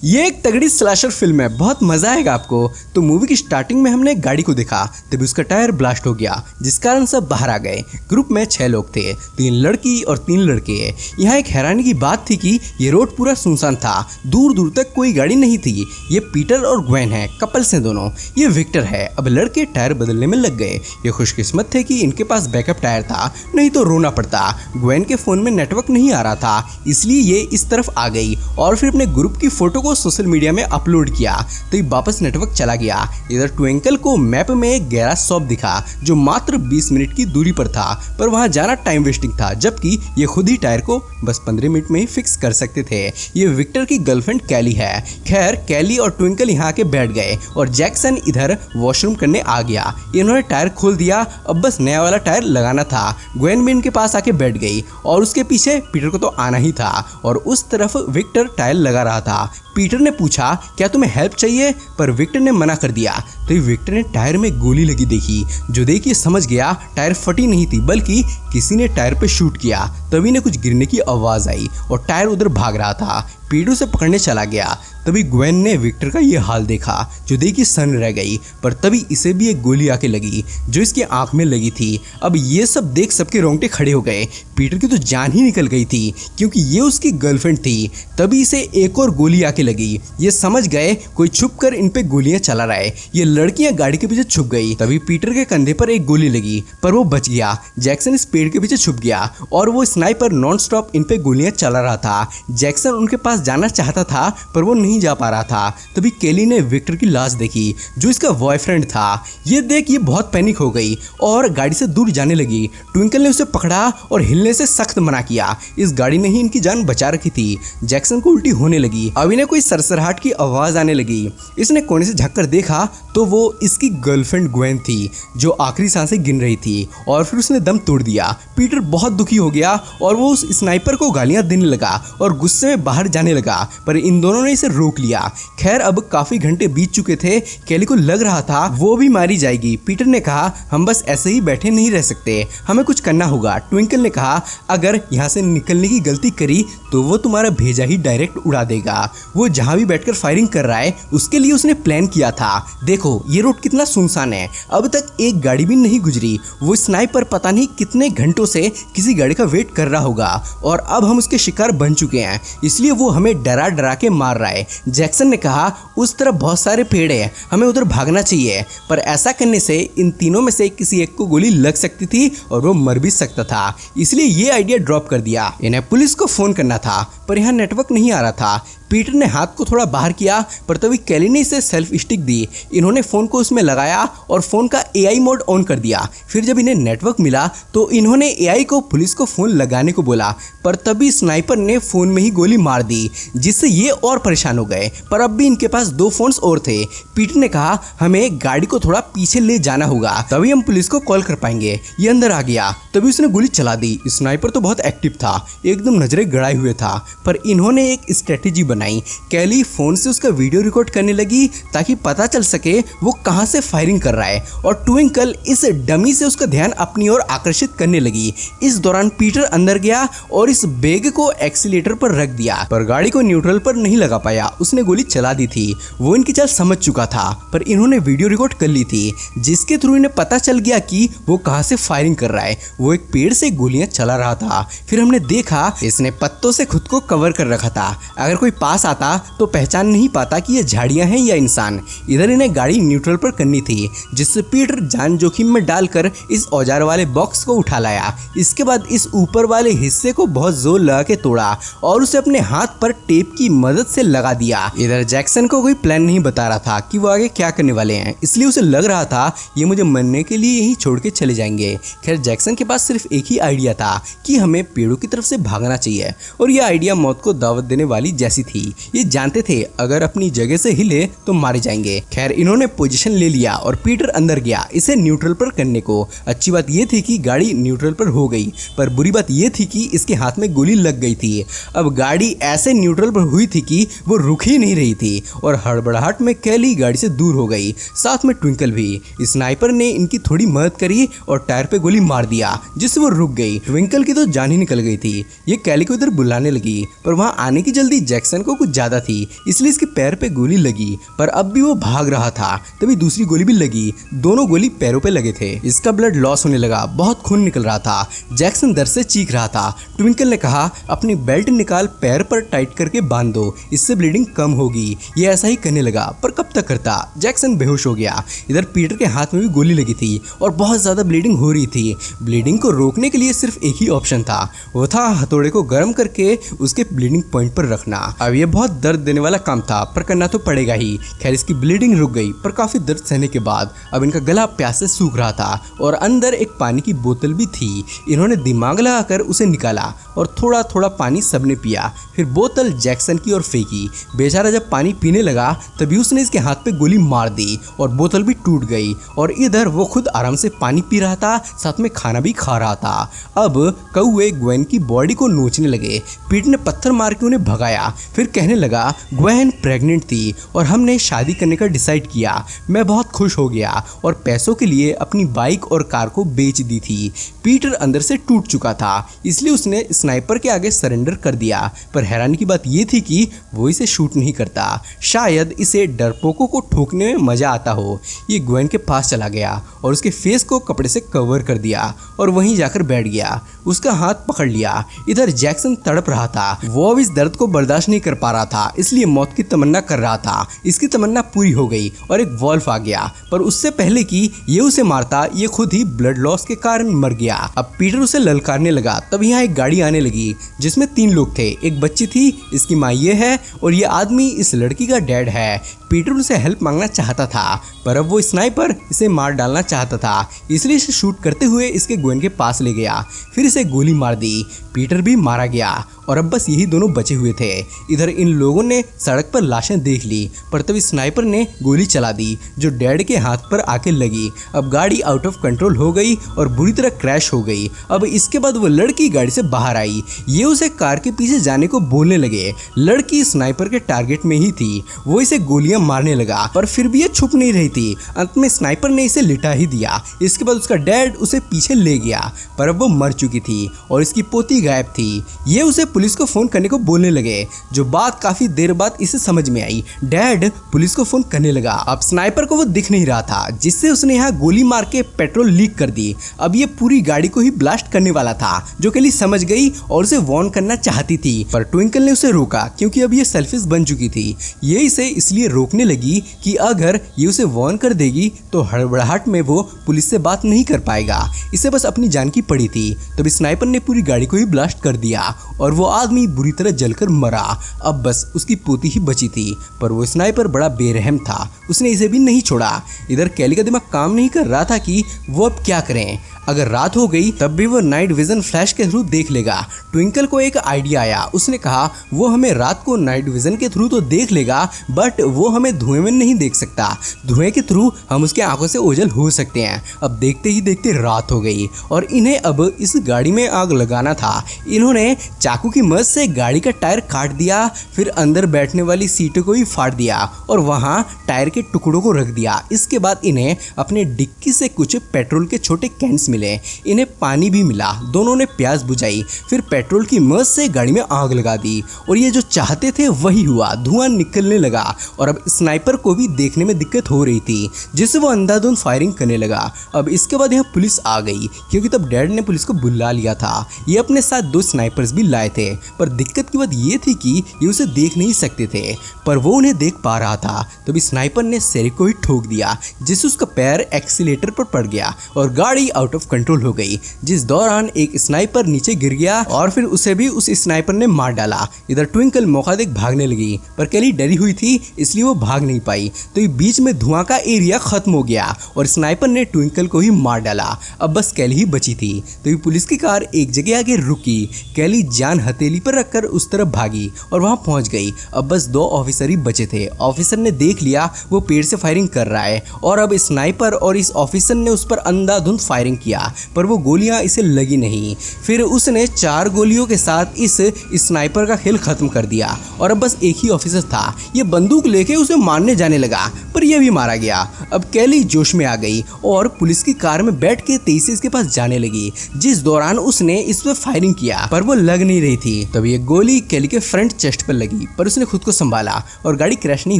ये एक तगड़ी स्लैशर फिल्म है, बहुत मजा आएगा आपको। तो मूवी की स्टार्टिंग में हमने गाड़ी को देखा, तभी उसका टायर ब्लास्ट हो गया, जिस कारण सब बाहर आ गए। ग्रुप में 6 लोग थे, 3 लड़की और 3 लड़के। यहाँ एक हैरानी की बात थी कि ये रोड पूरा सुनसान था, दूर दूर तक कोई गाड़ी नहीं थी। ये पीटर और ग्वेन है, कपल्स हैं दोनों। ये विक्टर है। अब लड़के टायर बदलने में लग गए। ये खुशकिस्मत थे कि इनके पास बैकअप टायर था, नहीं तो रोना पड़ता। ग्वेन के फोन में नेटवर्क नहीं आ रहा था, इसलिए ये इस तरफ आ गई और फिर अपने ग्रुप की फोटो को सोशल मीडिया में अपलोड किया, तो वापस नेटवर्क चला गया। इधर ट्विंकल को मैप में एक गैराज शॉप दिखा जो मात्र 20 मिनट की दूरी पर था, पर वहां जाना टाइम वेस्टिंग था, जबकि ये खुद ही टायर को बस 15 मिनट में ही फिक्स कर सकते थे। ये विक्टर की गर्लफ्रेंड कैली है। खैर, कैली और ट्विंकल यहाँ आके बैठ गए और जैक्सन इधर वॉशरूम करने आ गया। इन्होंने टायर खोल दिया, अब बस नया वाला टायर लगाना था। ग्वेन भी इनके पास आके बैठ गई और उसके पीछे पीटर को तो आना ही था और उस तरफ विक्टर टायर लगा रहा था। पीटर ने पूछा, क्या तुम्हें हेल्प चाहिए? पर विक्टर ने मना कर दिया। तो विक्टर ने टायर में गोली लगी देखी, जो देखिए समझ गया टायर फटी नहीं थी, बल्कि किसी ने टायर पे शूट किया। तभी ने कुछ गिरने की आवाज आई और टायर उधर भाग रहा था। पीटर उसे पकड़ने चला गया। तभी ग्वेन ने विक्टर का ये हाल देखा, जो देखी सन रह गई। पर तभी इसे भी एक गोली आके लगी, जो इसकी आंख में लगी थी। अब ये सब देख सबके रोंगटे खड़े हो गए। पीटर की तो जान ही निकल गई थी, क्योंकि ये उसकी गर्लफ्रेंड थी। तभी इसे एक और गोली आके लगी। ये समझ गए कोई छुप कर इन पे गोलियां चला रहा है। ये लड़कियां गाड़ी के पीछे छुप गई। तभी पीटर के कंधे पर एक गोली लगी, पर वो बच गया। जैक्सन इस पेड़ के पीछे छुप गया और वो स्नाइपर नॉन स्टॉप इन पे गोलियां चला रहा था। जैक्सन उनके पास जाना चाहता था, पर वो नहीं जा पा रहा था। तभी केली ने विक्टर की लाश देखी, जो इसका बॉयफ्रेंड था। ये देख ये बहुत पैनिक हो गई और गाड़ी से दूर जाने लगी। ट्विंकल ने उसे पकड़ा और हिलने से सख्त मना किया। इस गाड़ी ने ही इनकी जान बचा रखी थी। जैक्सन को उल्टी होने लगी। अब इन्हें कोई सरसराहट की आवाज आने लगी। इसने कोने से झांककर देखा तो वो इसकी गर्लफ्रेंड ग्वेन थी, जो आखिरी सांसें गिन रही थी, और फिर उसने दम तोड़ दिया। पीटर बहुत दुखी हो गया और वो उस स्नाइपर को गालियां देने लगा और गुस्से में बाहर जाने लगा, पर इन दोनों ने इसे रोक लिया। खैर, अब काफी घंटे बीत चुके थे। कैली को लग रहा था वो भी मारी जाएगी। पीटर ने कहा, हम बस ऐसे ही बैठे नहीं रह सकते, हमें कुछ करना होगा। ट्विंकल ने कहा, अगर यहाँ से निकलने की गलती करी तो वो तुम्हारा भेजा ही डायरेक्ट उड़ा देगा। वो जहाँ भी बैठकर फायरिंग कर रहा है, उसके लिए उसने प्लान किया था। देखो ये रोड कितना सुनसान है, अब तक एक गाड़ी भी नहीं गुजरी। वो स्नाइपर पता नहीं कितने घंटों से किसी गाड़ी का वेट कर रहा होगा और अब हम उसके शिकार बन चुके हैं, इसलिए वो हमें डरा डरा के मार रहा है। जैक्सन ने कहा, उस तरफ बहुत सारे पेड़ है, हमें उधर भागना चाहिए, पर ऐसा करने से इन तीनों में से किसी एक को गोली लग सकती थी और वो मर भी सकता था, इसलिए ये आइडिया ड्रॉप कर दिया। इन्हें पुलिस को फोन करना था, पर यहाँ नेटवर्क नहीं आ रहा था। पीटर ने हाथ को थोड़ा बाहर किया, पर तभी कैली ने इसे सेल्फ स्टिक दी। इन्होंने फोन को उसमें लगाया और फोन का एआई मोड ऑन कर दिया। फिर जब इन्हें नेटवर्क मिला तो इन्होंने एआई को पुलिस को फोन लगाने को बोला, पर तभी स्नाइपर ने फोन में ही गोली मार दी, जिससे ये और परेशान हो गए। पर अब भी इनके पास 2 फोन्स और थे। पीटर ने कहा, हमें गाड़ी को थोड़ा पीछे ले जाना होगा, तभी हम पुलिस को कॉल कर पाएंगे। ये अंदर आ गया, तभी उसने गोली चला दी। स्नाइपर तो बहुत एक्टिव था, एकदम नजरें गड़ाए हुए था, पर इन्होंने एक स्ट्रेटेजी बनाई। कैली फोन से उसका वीडियो रिकॉर्ड करने लगी ताकि पता चल सके वो कहां से फायरिंग कर रहा है, और ट्विंकल इस डमी से उसका ध्यान अपनी ओर आकर्षित करने लगी। इस दौरान पीटर अंदर गया और इस बैग को एक्सीलेटर पर रख दिया, पर गाड़ी को न्यूट्रल पर नहीं लगा पाया। उसने गोली चला दी थी। वो इनकी चाल समझ चुका था, पर इन्होंने वीडियो रिकॉर्ड कर ली थी, जिसके थ्रू इन्हें पता चल गया कि वो कहां से फायरिंग कर रहा है। वो एक पेड़ से गोलियां चला रहा था। फिर हमने देखा इसने पत्तों से खुद को कवर कर रखा था, अगर कोई पास आता तो पहचान नहीं पाता कि ये झाड़ियां हैं या इंसान। इधर इन्हें गाड़ी न्यूट्रल पर करनी थी, जिससे पीटर जान जोखिम में डालकर इस औजार वाले बॉक्स को उठा लाया। इसके बाद इस ऊपर वाले हिस्से को बहुत जोर लगा के तोड़ा और उसे अपने हाथ पर टेप की मदद से लगा दिया। इधर जैक्सन को कोई प्लान नहीं बता रहा था कि वो आगे क्या करने वाले हैं, इसलिए उसे लग रहा था ये मुझे मरने के लिए यहीं छोड़ के चले जाएंगे। खैर, जैक्सन के पास सिर्फ एक ही आइडिया था कि हमें पेड़ों की तरफ से भागना चाहिए, और यह आइडिया मौत को दावत देने वाली जैसी थी। ये जानते थे अगर अपनी जगह से हिले तो मारे जाएंगे। खैर, इन्होंने पोजीशन ले लिया और पीटर अंदर गया इसे न्यूट्रल पर करने को। अच्छी बात ये थी कि गाड़ी न्यूट्रल पर हो गई, पर बुरी बात ये थी कि इसके हाथ में गोली लग गई थी। अब गाड़ी ऐसे न्यूट्रल पर हुई थी कि वो रुक ही नहीं रही थी, और हड़बड़ाहट में कैली गाड़ी से दूर हो गई, साथ में ट्विंकल भी। स्नाइपर ने इनकी थोड़ी मदद करी और टायर पे गोली मार दिया, जिससे वो रुक गई। ट्विंकल की तो जान ही निकल गई थी। ये कैली को इधर बुलाने लगी, पर वहां आने की जल्दी जैक्सन को कुछ ज्यादा थी, इसलिए इसके पैर पे गोली लगी, पर अब भी वो भाग रहा था। तभी दूसरी गोली भी लगी, दोनों गोली पैरों पे लगे थे। इसका ब्लड लॉस होने लगा, बहुत खून निकल रहा था। जैक्सन दर्द से चीख रहा था। ट्विंकल ने कहा, अपनी बेल्ट निकाल पैर पर टाइट करके बांध दो, इससे ब्लीडिंग कम होगी। ये ऐसा ही करने लगा, पर कब तक करता। जैक्सन बेहोश हो गया। इधर पीटर के हाथ में भी गोली लगी थी और बहुत ज्यादा ब्लीडिंग हो रही थी। ब्लीडिंग को रोकने के लिए सिर्फ एक ही ऑप्शन था, वो था हथौड़े को गर्म करके उसके ब्लीडिंग पॉइंट पर रखना। अब ये बहुत दर्द देने वाला काम था, पर करना तो पड़ेगा ही। खैर, इसकी ब्लीडिंग रुक गई, पर काफी दर्द सहने के बाद अब इनका गला प्यास से सूख रहा था और अंदर एक पानी की बोतल भी थी। इन्होंने दिमाग लगाकर उसे निकाला और थोड़ा थोड़ा पानी सबने पिया। फिर बोतल जैक्सन की ओर फेंकी। बेचारा जब पानी पीने लगा तभी उसने इसके हाथ पे गोली मार दी और बोतल भी टूट गई। और इधर वो खुद आराम से पानी पी रहा था, साथ में खाना भी खा रहा था। अब कौवे ग्वेन की बॉडी को नोचने लगे। पीट ने पत्थर मार के उन्हें भगाया, फिर कहने लगा, ग्वेन प्रेग्नेंट थी और हमने शादी करने का डिसाइड किया। मैं बहुत खुश हो गया और पैसों के लिए अपनी बाइक और कार को बेच दी थी। पीटर अंदर से टूट चुका था, इसलिए उसने स्नाइपर के आगे सरेंडर कर दिया। पर हैरानी की बात यह थी कि वो इसे शूट नहीं करता। शायद इसे डरपोकों को ठोकने में मजा आता हो। ये ग्वेन के पास चला गया और उसके फेस को कपड़े से कवर कर दिया और वहीं जाकर बैठ गया। उसका हाथ पकड़ लिया। इधर जैक्सन तड़प रहा था। वो अब इस दर्द को बर्दाश्त नहीं कर पा रहा था, इसलिए मौत की तमन्ना कर रहा था। इसकी तमन्ना पूरी हो गई और एक वॉल्फ आ गया, पर उससे पहले कि ये उसे मारता, ये खुद ही ब्लड लॉस के कारण मर गया। अब पीटर उसे ललकारने लगा। तब यहाँ एक गाड़ी आने लगी जिसमें 3 लोग थे। एक बच्ची थी, इसकी माँ ये है और ये आदमी इस लड़की का डैड है। पीटर उनसे हेल्प मांगना चाहता था, पर अब वो स्नाइपर इसे मार डालना चाहता था, इसलिए इसे शूट करते हुए इसके ग्वेन के पास ले गया। फिर इसे गोली मार दी। पीटर भी मारा गया और अब बस यही दोनों बचे हुए थे। इधर इन लोगों ने सड़क पर लाशें देख ली, पर तभी स्नाइपर ने गोली चला दी जो डैड के हाथ पर आके लगी। अब गाड़ी आउट ऑफ कंट्रोल हो गई और बुरी तरह क्रैश हो गई। अब इसके बाद वो लड़की गाड़ी से बाहर आई। ये उसे कार के पीछे जाने को बोलने लगे। लड़की स्नाइपर के टारगेट में ही थी। वो इसे गोलियां मारने लगा, पर फिर भी ये छुप नहीं रही थी। अंत में स्नाइपर ने इसे लिटा ही दिया। इसके बाद उसका डैड उसे पीछे ले गया, पर अब वो मर चुकी थी और इसकी पोती गायब थी। ये उसे पुलिस को फोन करने को बोलने लगे, जो बात काफी देर बाद इसे समझ में आई। डैड पुलिस को फोन करने लगा। अब स्नाइपर को वो दिख नहीं रहा था, जिससे उसने यहाँ गोली मार के पेट्रोल लीक कर दी। अब ये पूरी गाड़ी को ही ब्लास्ट करने वाला था, जो केली समझ गई और उसे वार्न करना चाहती थी, पर ट्विंकल ने उसे रोका क्योंकि अब ये सेल्फिश बन चुकी थी। ये इसे इसलिए रोकने लगी कि अगर ये उसे वार्न कर देगी तो हड़बड़ाहट में वो पुलिस से बात नहीं कर पाएगा। इसे बस अपनी जान की पड़ी थी। तब स्नाइपर ने पूरी गाड़ी को ही ब्लास्ट कर दिया और वो आदमी बुरी तरह जलकर मरा। अब बस उसकी पोती ही बची थी, पर वो स्नाइपर बड़ा बेरहम था, उसने इसे भी नहीं छोड़ा। इधर कैली का दिमाग काम नहीं कर रहा था कि वो अब क्या करें। अगर रात हो गई तब भी वो नाइट विजन फ्लैश के थ्रू देख लेगा। ट्विंकल को एक आइडिया आया। उसने कहा, वो हमें रात को नाइट विजन के थ्रू तो देख लेगा, बट वो हमें धुएं में नहीं देख सकता। धुएं के थ्रू हम उसके आंखों से ओझल हो सकते हैं। अब देखते ही देखते रात हो गई और इन्हें अब इस गाड़ी में आग लगाना था। इन्होंने चाकू की मदद से गाड़ी का टायर काट दिया, फिर अंदर बैठने वाली सीटों को ही फाड़ दिया और वहां टायर के टुकड़ों को रख दिया। इसके बाद इन्हें अपने डिक्की से कुछ पेट्रोल के छोटे कैंस मिले। इन्हें पानी भी मिला। दोनों ने प्यास बुझाई, फिर पेट्रोल की मदद से गाड़ी में आग लगा दी और ये जो चाहते थे वही हुआ। धुआं निकलने लगा और अब स्नाइपर को भी देखने में दिक्कत हो रही थी, जिससे वो अंधाधुंध फायरिंग करने लगा। अब इसके बाद यहाँ पुलिस आ गई, क्योंकि तब डैड ने पुलिस को बुला लिया था। ये अपने साथ 2 स्नाइपर्स भी लाए थे, पर दिक्कत की बात ये थी कि ये उसे देख नहीं सकते थे, पर वो उन्हें देख पा रहा था। तभी स्नाइपर ने सेरिक को ही ठोक दिया, जिससे उसका पैर एक्सीलेटर पर पड़ गया और गाड़ी आउट ऑफ कंट्रोल हो गई, जिस दौरान एक स्नाइपर नीचे गिर गया और फिर उसे भी उस स्नाइपर ने मार डाला। इधर ट्विंकल मौका देख भागने लगी, पर कैली डरी हुई थी इसलिए वो भाग नहीं पाई। तो ये बीच में धुआं का एरिया खत्म हो गया और स्नाइपर ने ट्विंकल को ही मार डाला। अब बस कैली ही बची थी। तो ये पुलिस की कार एक जगह आगे रुकी। कैली जान हथेली पर रखकर उस तरफ भागी और वहां पहुंच गई। अब बस 2 ऑफिसर ही बचे थे। ऑफिसर ने देख लिया वो पेड़ से फायरिंग कर रहा है और अब स्नाइपर और इस ऑफिसर ने उस पर अंधाधुंध फायरिंग किया। किया पर वो गोलियां इसे लगी नहीं। फिर उसने 4 गोलियों के साथ इस स्नाइपर का खेल खत्म कर दिया और अब बस एक ही ऑफिसर था। ये बंदूक लेके उसे मारने जाने लगा पर यह भी मारा गया। अब कैली जोश में आ गई और पुलिस की कार में बैठ के तेजी से इसके पास जाने लगी, जिस दौरान उसने इस पर फायरिंग किया पर वो लग नहीं रही थी। तब ये गोली कैली के फ्रंट चेस्ट पर लगी पर उसने खुद को संभाला और गाड़ी क्रैश नहीं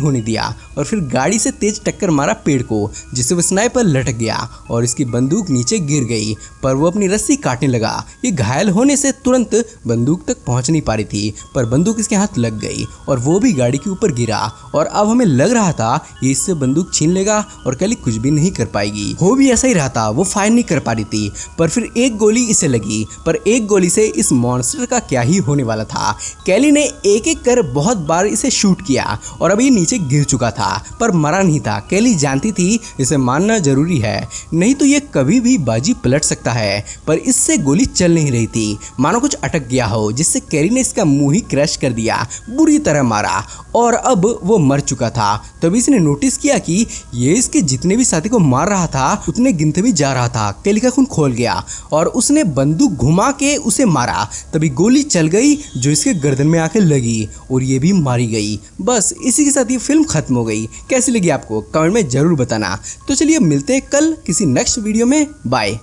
होने दिया और फिर गाड़ी से तेज टक्कर मारा पेड़ को, जिससे वो स्नाइपर लटक गया और इसकी बंदूक नीचे गिर गई पर वो अपनी रस्सी काटने लगा। ये घायल होने से तुरंत बंदूक तक पहुंच नहीं पा रही थी पर बंदूक इसके हाथ लग गई और वो भी गाड़ी के ऊपर गिरा और अब हमें लग रहा था ये इससे बंदूक छीन लेगा और कैली कुछ भी नहीं कर पाएगी। हो भी ऐसा ही रहा था, वो फायर नहीं कर पा रही थी पर फिर एक गोली इसे लगी पर एक गोली से इस मॉन्स्टर का क्या ही होने वाला था। कैली ने एक एक कर बहुत बार इसे शूट किया और अब ये नीचे गिर चुका था पर मरा नहीं था। कैली जानती थी इसे मारना जरूरी है, नहीं तो ये कभी भी बाजी पलट सकता है पर इससे गोली चल नहीं रही थी, मानो कुछ अटक गया हो, जिससे कैली ने इसका मुंह ही क्रैश कर दिया, बुरी तरह मारा और अब वो मर चुका था। तभी इसने नोटिस किया कि ये इसके जितने भी साथी को मार रहा था उतने गिनते भी जा रहा था। कैली का खून खोल गया और उसने बंदूक घुमा के उसे मारा। तभी गोली चल गई जो इसके गर्दन में आके लगी और ये भी मारी गई। बस इसी के साथ ये फिल्म खत्म हो गई। कैसी लगी आपको कमेंट में जरूर बताना। तो चलिए मिलते हैं कल किसी नेक्स्ट वीडियो में। बाय।